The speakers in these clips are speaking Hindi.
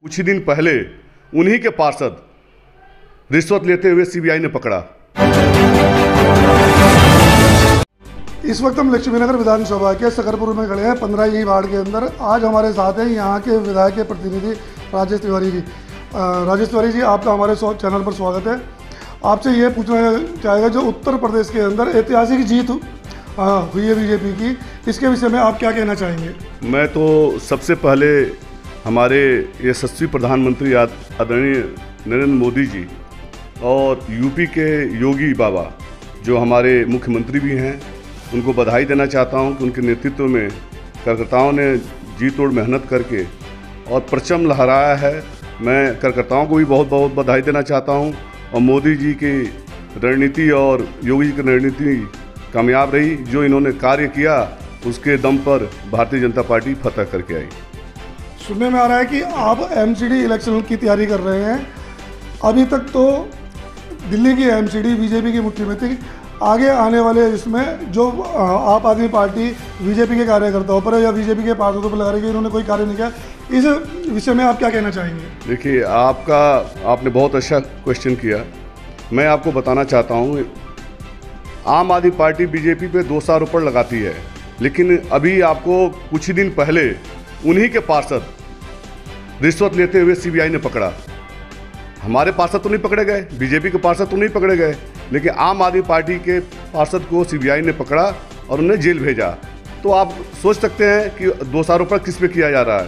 कुछ ही दिन पहले उन्हीं के पार्षद रिश्वत लेते हुए सीबीआई ने पकड़ा। इस वक्त हम लक्ष्मीनगर विधानसभा के सकरपुर में खड़े हैं, 15 ई वार्ड के अंदर। आज हमारे साथ हैं यहाँ के विधायक के प्रतिनिधि राजेश तिवारी जी। राजेश तिवारी जी, आपका हमारे चैनल पर स्वागत है। आपसे ये पूछना चाहेगा, जो उत्तर प्रदेश के अंदर ऐतिहासिक जीत हुई है बीजेपी की, इसके विषय में आप क्या कहना चाहेंगे? मैं तो सबसे पहले हमारे यशस्वी प्रधानमंत्री आदरणीय नरेंद्र मोदी जी और यूपी के योगी बाबा जो हमारे मुख्यमंत्री भी हैं, उनको बधाई देना चाहता हूं कि उनके नेतृत्व में कार्यकर्ताओं ने जी तोड़ मेहनत करके और परचम लहराया है। मैं कार्यकर्ताओं को भी बहुत बहुत बधाई देना चाहता हूं। और मोदी जी की रणनीति और योगी जी की रणनीति कामयाब रही। जो इन्होंने कार्य किया उसके दम पर भारतीय जनता पार्टी फतह करके आई। सुनने में आ रहा है कि आप एमसीडी इलेक्शन की तैयारी कर रहे हैं। अभी तक तो दिल्ली की एमसीडी बीजेपी की मुट्ठी में थी। आगे आने वाले इसमें जो आप आदमी पार्टी बीजेपी के कार्यकर्ताओं पर या बीजेपी के पार्षदों पर लगा रही है, इन्होंने कोई कार्य नहीं किया, इस विषय में आप क्या कहना चाहेंगे? देखिए, आपने बहुत अच्छा क्वेश्चन किया। मैं आपको बताना चाहता हूँ, आम आदमी पार्टी बीजेपी पे 200 रुपये लगाती है, लेकिन अभी आपको कुछ ही दिन पहले उन्हीं के पार्षद रिश्वत लेते हुए सीबीआई ने पकड़ा। हमारे पार्षद तो नहीं पकड़े गए, बीजेपी के पार्षद तो नहीं पकड़े गए, लेकिन आम आदमी पार्टी के पार्षद को सीबीआई ने पकड़ा और उन्हें जेल भेजा। तो आप सोच सकते हैं कि 200 रुपये किस पे किया जा रहा है।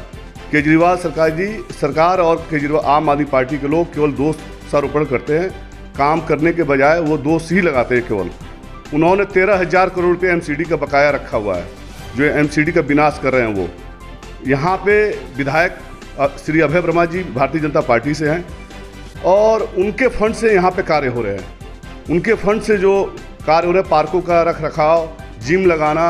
केजरीवाल सरकार और केजरीवाल आम आदमी पार्टी के लोग केवल 200 रुपये करते हैं, काम करने के बजाय वो दोष ही लगाते हैं केवल। उन्होंने 13,000 करोड़ रुपये एमसीडी का बकाया रखा हुआ है, जो एमसीडी का विनाश कर रहे हैं। वो यहाँ पे विधायक श्री अभय वर्मा जी भारतीय जनता पार्टी से हैं और उनके फंड से यहाँ पे कार्य हो रहे हैं। उनके फंड से जो कार्य हो रहे हैं, पार्कों का रख रखाव, जिम लगाना,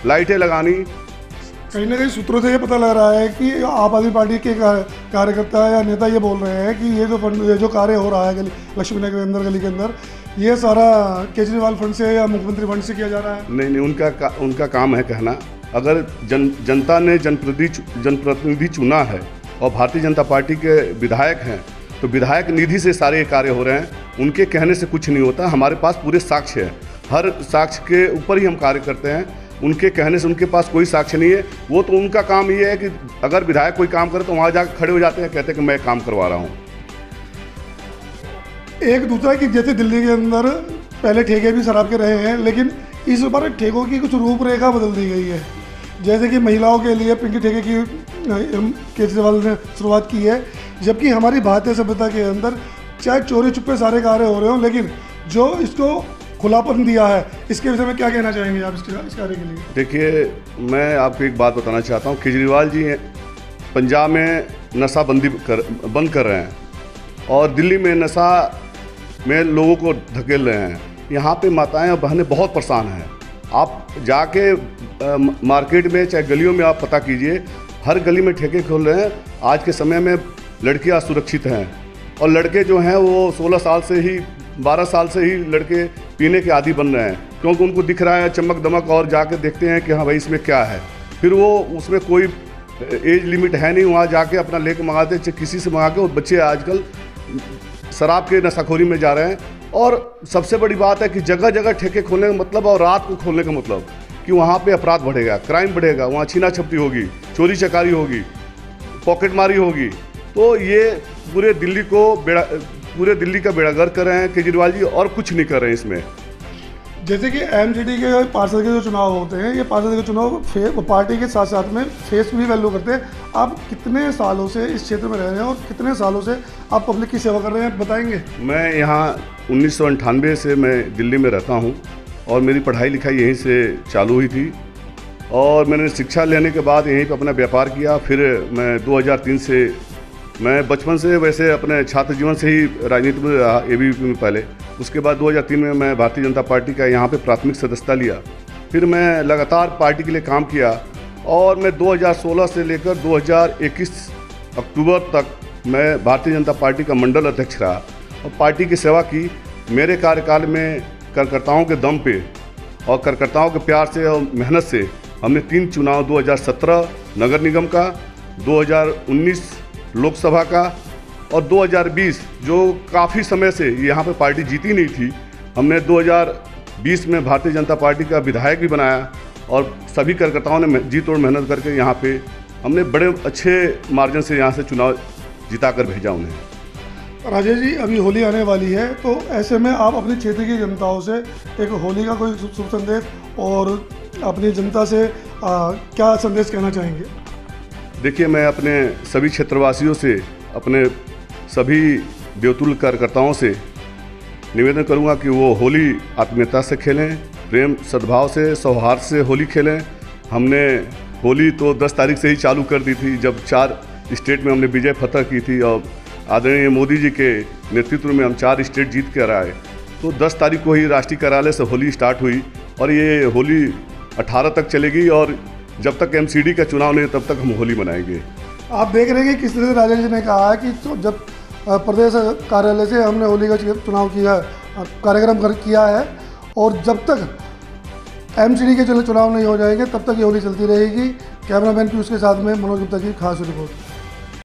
लाइटें लगानी। कहीं ना कहीं सूत्रों से ये पता लग रहा है कि आप आदमी पार्टी के कार्यकर्ता या नेता ये बोल रहे हैं कि ये जो कार्य हो रहा है लक्ष्मीनगर के अंदर, गली के अंदर, ये सारा केजरीवाल फंड से या मुख्यमंत्री फंड से किया जा रहा है। नहीं, उनका काम है कहना। अगर जनता ने जनप्रतिनिधि चुना है और भारतीय जनता पार्टी के विधायक हैं, तो विधायक निधि से सारे कार्य हो रहे हैं। उनके कहने से कुछ नहीं होता। हमारे पास पूरे साक्ष्य हैं, हर साक्ष्य के ऊपर ही हम कार्य करते हैं। उनके कहने से उनके पास कोई साक्ष्य नहीं है। वो तो उनका काम ये है कि अगर विधायक कोई काम करे तो वहाँ जाकर खड़े हो जाते हैं, कहते हैं कि मैं काम करवा रहा हूँ। एक दूसरा कि जैसे दिल्ली के अंदर पहले ठेके भी शराब के रहे हैं, लेकिन इस बार ठेकों की कुछ रूपरेखा बदल दी गई है। जैसे कि महिलाओं के लिए पिंकी ठेके की केजरीवाल ने शुरुआत की है, जबकि हमारी भारतीय सभ्यता के अंदर चाहे चोरी छुपे सारे कार्य हो रहे हों, लेकिन जो इसको खुलापन दिया है, इसके विषय में क्या कहना चाहेंगे आप इस कार्य के लिए? देखिए, मैं आपको एक बात बताना चाहता हूँ। केजरीवाल जी पंजाब में नशा बंद कर रहे हैं और दिल्ली में नशा में लोगों को धकेल रहे हैं। यहाँ पे माताएं और बहनें बहुत परेशान हैं। आप जाके मार्केट में चाहे गलियों में आप पता कीजिए, हर गली में ठेके खोल रहे हैं। आज के समय में लड़कियां असुरक्षित हैं और लड़के जो हैं वो 16 साल से ही 12 साल से ही लड़के पीने के आदी बन रहे हैं, क्योंकि उनको दिख रहा है चमक दमक, और जाके देखते हैं कि हाँ भाई इसमें क्या है। फिर वो उसमें कोई एज लिमिट है नहीं, वहाँ जाके अपना लेके मंगाते, किसी से मंगा के। वो बच्चे आजकल शराब के नशाखोरी में जा रहे हैं। और सबसे बड़ी बात है कि जगह जगह ठेके खोलने का मतलब और रात को खोलने का मतलब कि वहाँ पे अपराध बढ़ेगा, क्राइम बढ़ेगा, वहाँ छीना झपटी होगी, चोरी चकारी होगी, पॉकेटमारी होगी। तो ये पूरे दिल्ली का बेड़ागर्क कर रहे हैं केजरीवाल जी, और कुछ नहीं कर रहे हैं इसमें। जैसे कि एमसीडी के पार्षद के जो चुनाव होते हैं, ये पार्षद के चुनाव पार्टी के साथ साथ में फेस भी वैल्यू करते हैं। आप कितने सालों से इस क्षेत्र में रह रहे हैं और कितने सालों से आप पब्लिक की सेवा कर रहे हैं, बताएंगे? मैं यहाँ 1998 से मैं दिल्ली में रहता हूँ और मेरी पढ़ाई लिखाई यहीं से चालू हुई थी। और मैंने शिक्षा लेने के बाद यहीं पर अपना व्यापार किया। फिर मैं 2003 से, मैं बचपन से वैसे अपने छात्र जीवन से ही राजनीति में रहा, एबीवीपी में पहले। उसके बाद 2003 में मैं भारतीय जनता पार्टी का यहाँ पे प्राथमिक सदस्यता लिया। फिर मैं लगातार पार्टी के लिए काम किया और मैं 2016 से लेकर 2021 अक्टूबर तक मैं भारतीय जनता पार्टी का मंडल अध्यक्ष रहा और पार्टी की सेवा की। मेरे कार्यकाल में कार्यकर्ताओं के दम पे और कार्यकर्ताओं के प्यार से और मेहनत से हमने 3 चुनाव, 2017 नगर निगम का, 2019 लोकसभा का, और 2020 जो काफ़ी समय से यहाँ पे पार्टी जीती नहीं थी, हमने 2020 में भारतीय जनता पार्टी का विधायक भी बनाया और सभी कार्यकर्ताओं ने जी तोड़ मेहनत करके यहाँ पे हमने बड़े अच्छे मार्जिन से यहाँ से चुनाव जिताकर भेजा उन्हें। राजेश जी, अभी होली आने वाली है, तो ऐसे में आप अपने क्षेत्र की जनताओं से एक होली का कोई शुभ संदेश और अपनी जनता से क्या संदेश कहना चाहेंगे? देखिए, मैं अपने सभी क्षेत्रवासियों से, अपने सभी देवतुल्य कार्यकर्ताओं से निवेदन करूंगा कि वो होली आत्मीयता से खेलें, प्रेम सद्भाव से, सौहार्द से होली खेलें। हमने होली तो 10 तारीख से ही चालू कर दी थी, जब 4 स्टेट में हमने विजय फतह की थी और आदरणीय मोदी जी के नेतृत्व में हम 4 स्टेट जीत कर आए। तो 10 तारीख को ही राष्ट्रीय कार्यालय से होली स्टार्ट हुई और ये होली 18 तक चलेगी और जब तक MCD का चुनाव नहीं तब तक हम होली मनाएंगे। आप देख रहे हैं कि किस तरह से राजेश जी ने कहा है कि जब प्रदेश कार्यालय से हमने होली का चुनाव किया, कार्यक्रम किया है, और जब तक MCD के चुनाव नहीं हो जाएंगे तब तक ये होली चलती रहेगी। कैमरामैन पीयूष के साथ में मनोज गुप्ता की खास रिपोर्ट।